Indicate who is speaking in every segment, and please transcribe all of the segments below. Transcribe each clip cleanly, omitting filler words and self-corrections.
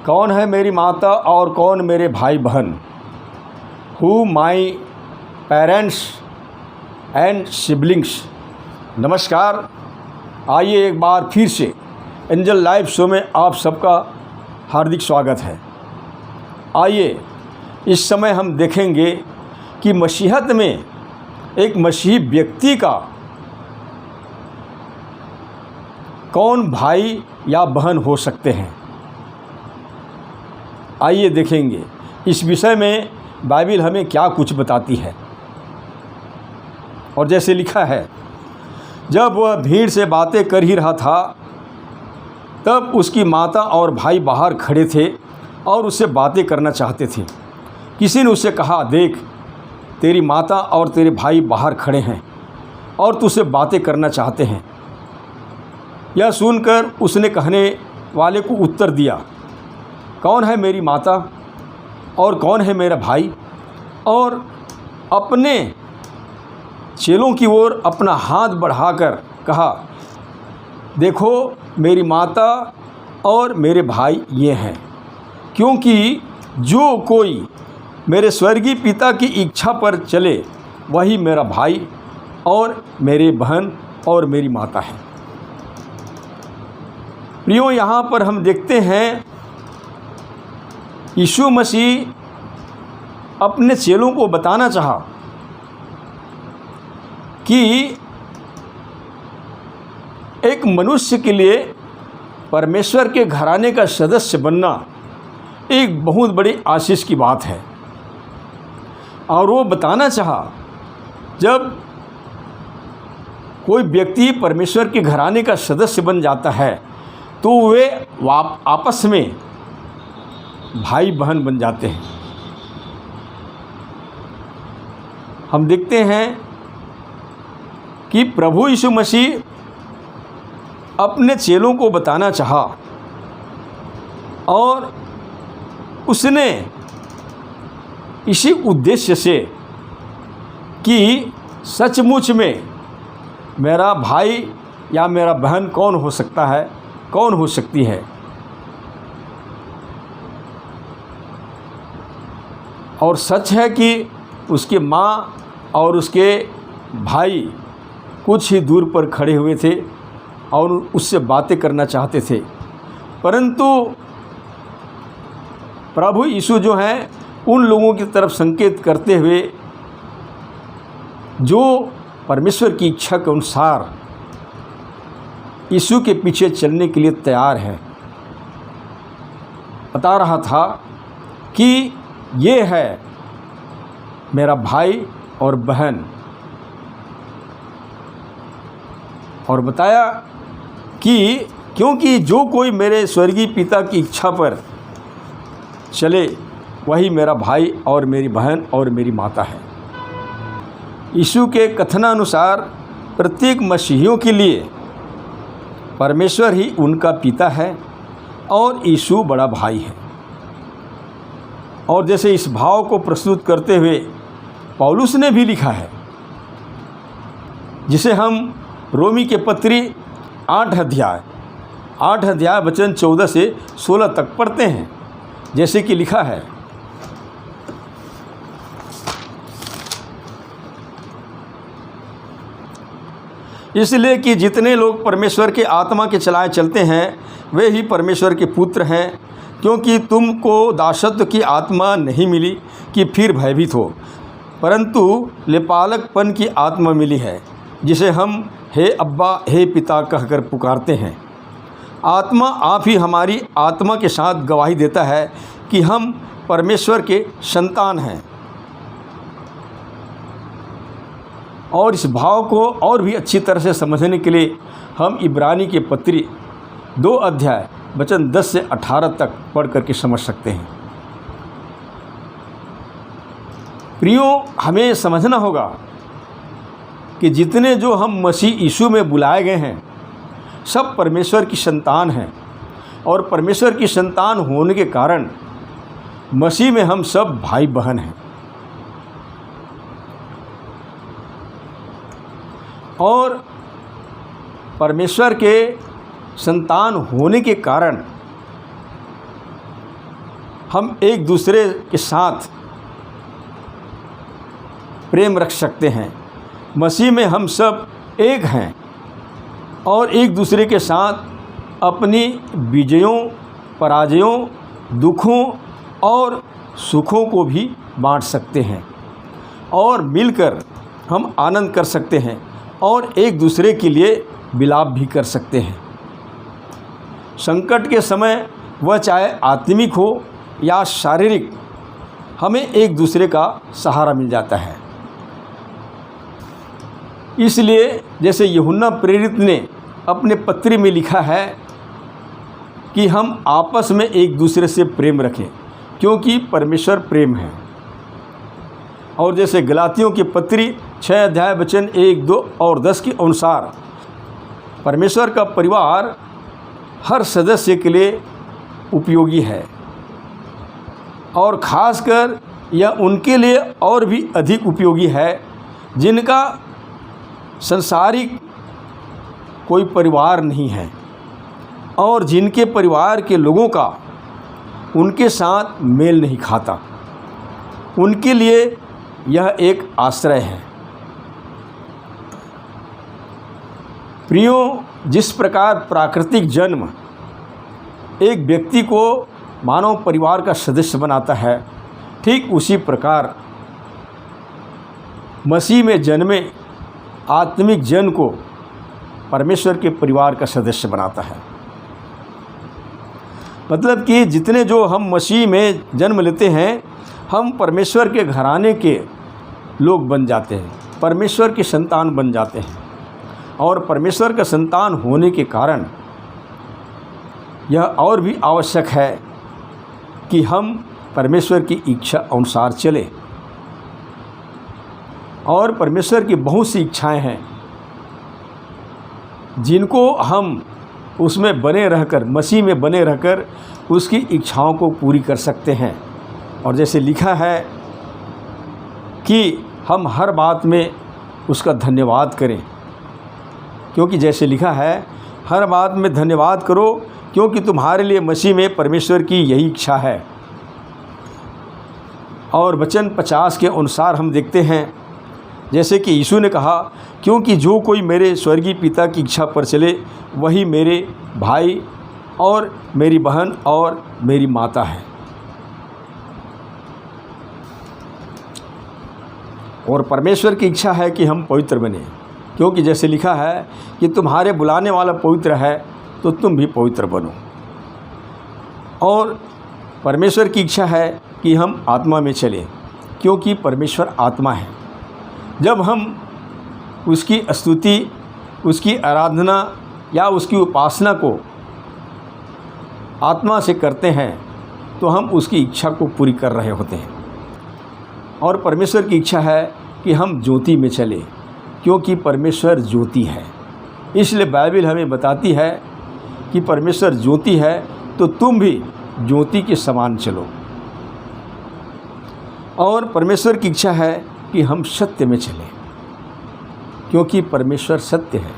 Speaker 1: कौन है मेरी माता और कौन मेरे भाई बहन? Who my parents and siblings. नमस्कार, आइए एक बार फिर से एंजल लाइव शो में आप सबका हार्दिक स्वागत है। आइए इस समय हम देखेंगे कि मसीहत में एक मसीही व्यक्ति का कौन भाई या बहन हो सकते हैं। आइए देखेंगे इस विषय में बाइबिल हमें क्या कुछ बताती है। और जैसे लिखा है, जब वह भीड़ से बातें कर ही रहा था तब उसकी माता और भाई बाहर खड़े थे और उससे बातें करना चाहते थे। किसी ने उससे कहा, देख तेरी माता और तेरे भाई बाहर खड़े हैं और तुझसे बातें करना चाहते हैं। यह सुनकर उसने कहने वाले को उत्तर दिया, कौन है मेरी माता और कौन है मेरा भाई? और अपने चेलों की ओर अपना हाथ बढ़ाकर कहा, देखो मेरी माता और मेरे भाई ये हैं, क्योंकि जो कोई मेरे स्वर्गीय पिता की इच्छा पर चले वही मेरा भाई और मेरी बहन और मेरी माता है। प्रियो, यहाँ पर हम देखते हैं यीशु मसीह अपने चेलों को बताना चाहा कि एक मनुष्य के लिए परमेश्वर के घराने का सदस्य बनना एक बहुत बड़ी आशीष की बात है। और वो बताना चाहा, जब कोई व्यक्ति परमेश्वर के घराने का सदस्य बन जाता है तो वे आपस में भाई बहन बन जाते हैं। हम देखते हैं कि प्रभु यीशु मसीह अपने चेलों को बताना चाहा और उसने इसी उद्देश्य से कि सचमुच में मेरा भाई या मेरा बहन कौन हो सकता है, कौन हो सकती है। और सच है कि उसकी माँ और उसके भाई कुछ ही दूर पर खड़े हुए थे और उससे बातें करना चाहते थे, परंतु प्रभु यीशु जो हैं उन लोगों की तरफ संकेत करते हुए जो परमेश्वर की इच्छा के अनुसार यीशु के पीछे चलने के लिए तैयार है, बता रहा था कि ये है मेरा भाई और बहन। और बताया कि क्योंकि जो कोई मेरे स्वर्गीय पिता की इच्छा पर चले वही मेरा भाई और मेरी बहन और मेरी माता है। यीशु के कथनानुसार प्रत्येक मसीहियों के लिए परमेश्वर ही उनका पिता है और यीशु बड़ा भाई है। और जैसे इस भाव को प्रस्तुत करते हुए पौलुस ने भी लिखा है, जिसे हम रोमी के पत्री 8 अध्याय वचन 14 से 16 तक पढ़ते हैं। जैसे कि लिखा है, इसलिए कि जितने लोग परमेश्वर के आत्मा के चलाए चलते हैं वे ही परमेश्वर के पुत्र हैं, क्योंकि तुमको दासत्व की आत्मा नहीं मिली कि फिर भयभीत हो, परंतु लेपालकपन की आत्मा मिली है, जिसे हम हे अब्बा हे पिता कहकर पुकारते हैं। आत्मा आप ही हमारी आत्मा के साथ गवाही देता है कि हम परमेश्वर के संतान हैं। और इस भाव को और भी अच्छी तरह से समझने के लिए हम इब्रानी के पत्री 2 अध्याय वचन 10 से 18 तक पढ़ करके समझ सकते हैं। प्रियो, हमें समझना होगा कि जितने जो हम मसीह यीशु में बुलाए गए हैं सब परमेश्वर की संतान हैं, और परमेश्वर की संतान होने के कारण मसीह में हम सब भाई बहन हैं। और परमेश्वर के संतान होने के कारण हम एक दूसरे के साथ प्रेम रख सकते हैं। मसीह में हम सब एक हैं और एक दूसरे के साथ अपनी विजयों, पराजयों, दुखों और सुखों को भी बांट सकते हैं और मिलकर हम आनंद कर सकते हैं और एक दूसरे के लिए विलाप भी कर सकते हैं। संकट के समय वह चाहे आत्मिक हो या शारीरिक, हमें एक दूसरे का सहारा मिल जाता है। इसलिए जैसे यूहन्ना प्रेरित ने अपने पत्री में लिखा है कि हम आपस में एक दूसरे से प्रेम रखें क्योंकि परमेश्वर प्रेम है। और जैसे गलातियों की पत्री 6 अध्याय वचन 1, 2 और 10 के अनुसार परमेश्वर का परिवार हर सदस्य के लिए उपयोगी है और ख़ासकर यह उनके लिए और भी अधिक उपयोगी है जिनका संसारिक कोई परिवार नहीं है और जिनके परिवार के लोगों का उनके साथ मेल नहीं खाता। उनके लिए यह एक आश्रय है। प्रियो, जिस प्रकार प्राकृतिक जन्म एक व्यक्ति को मानव परिवार का सदस्य बनाता है, ठीक उसी प्रकार मसीह में जन्मे आत्मिक जन को परमेश्वर के परिवार का सदस्य बनाता है। मतलब कि जितने जो हम मसीह में जन्म लेते हैं, हम परमेश्वर के घराने के लोग बन जाते हैं, परमेश्वर के संतान बन जाते हैं। और परमेश्वर का संतान होने के कारण यह और भी आवश्यक है कि हम परमेश्वर की इच्छा अनुसार चलें। और परमेश्वर की बहुत सी इच्छाएं हैं जिनको हम उसमें बने रहकर, मसीह में बने रहकर उसकी इच्छाओं को पूरी कर सकते हैं। और जैसे लिखा है कि हम हर बात में उसका धन्यवाद करें, क्योंकि जैसे लिखा है हर बात में धन्यवाद करो क्योंकि तुम्हारे लिए मसीह में परमेश्वर की यही इच्छा है। और वचन 50 के अनुसार हम देखते हैं जैसे कि यीशु ने कहा, क्योंकि जो कोई मेरे स्वर्गीय पिता की इच्छा पर चले वही मेरे भाई और मेरी बहन और मेरी माता है। और परमेश्वर की इच्छा है कि हम पवित्र बने, क्योंकि जैसे लिखा है कि तुम्हारे बुलाने वाला पवित्र है तो तुम भी पवित्र बनो। और परमेश्वर की इच्छा है कि हम आत्मा में चलें, क्योंकि परमेश्वर आत्मा है। जब हम उसकी स्तुति, उसकी आराधना या उसकी उपासना को आत्मा से करते हैं तो हम उसकी इच्छा को पूरी कर रहे होते हैं। और परमेश्वर की इच्छा है कि हम ज्योति में चलें, क्योंकि परमेश्वर ज्योति है। इसलिए बाइबल हमें बताती है कि परमेश्वर ज्योति है तो तुम भी ज्योति के समान चलो। और परमेश्वर की इच्छा है कि हम सत्य में चलें, क्योंकि परमेश्वर सत्य है।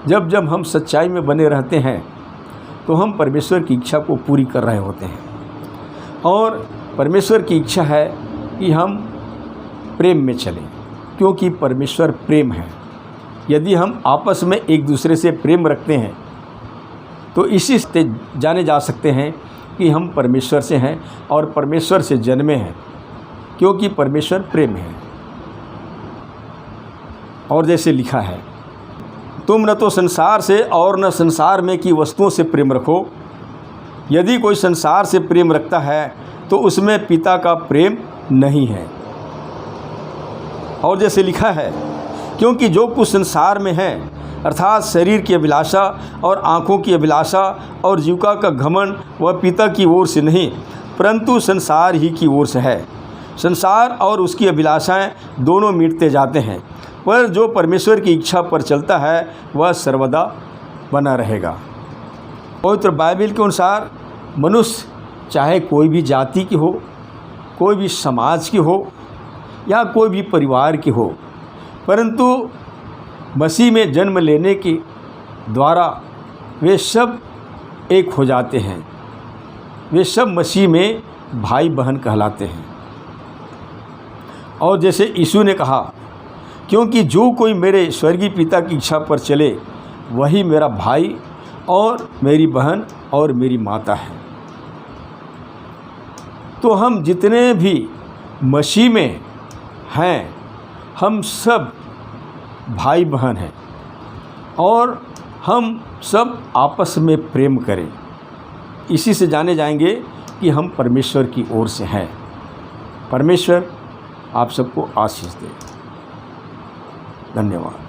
Speaker 1: जब जब हम सच्चाई में बने रहते हैं तो हम परमेश्वर की इच्छा को पूरी कर रहे होते हैं। और परमेश्वर की इच्छा है कि हम प्रेम में चलें, क्योंकि परमेश्वर प्रेम है। यदि हम आपस में एक दूसरे से प्रेम रखते हैं तो इसी से जाने जा सकते हैं कि हम परमेश्वर से हैं और परमेश्वर से जन्मे हैं, क्योंकि परमेश्वर प्रेम है। और जैसे लिखा है, तुम न तो संसार से और न संसार में की वस्तुओं से प्रेम रखो। यदि कोई संसार से प्रेम रखता है तो उसमें पिता का प्रेम नहीं है। और जैसे लिखा है, क्योंकि जो कुछ संसार में है, अर्थात शरीर की अभिलाषा और आँखों की अभिलाषा और जीविका का घमंड, वह पिता की ओर से नहीं परंतु संसार ही की ओर से है। संसार और उसकी अभिलाषाएं दोनों मिटते जाते हैं, पर जो परमेश्वर की इच्छा पर चलता है वह सर्वदा बना रहेगा। पवित्र बाइबल के अनुसार मनुष्य चाहे कोई भी जाति की हो, कोई भी समाज की हो या कोई भी परिवार की हो, परंतु मसीह में जन्म लेने के द्वारा वे सब एक हो जाते हैं वे सब मसीह में भाई बहन कहलाते हैं। और जैसे यीशु ने कहा, क्योंकि जो कोई मेरे स्वर्गीय पिता की इच्छा पर चले वही मेरा भाई और मेरी बहन और मेरी माता है। तो हम जितने भी मसीह में हैं, हम सब भाई बहन हैं और हम सब आपस में प्रेम करें। इसी से जाने जाएंगे कि हम परमेश्वर की ओर से हैं। परमेश्वर आप सबको आशीष दे। धन्यवाद।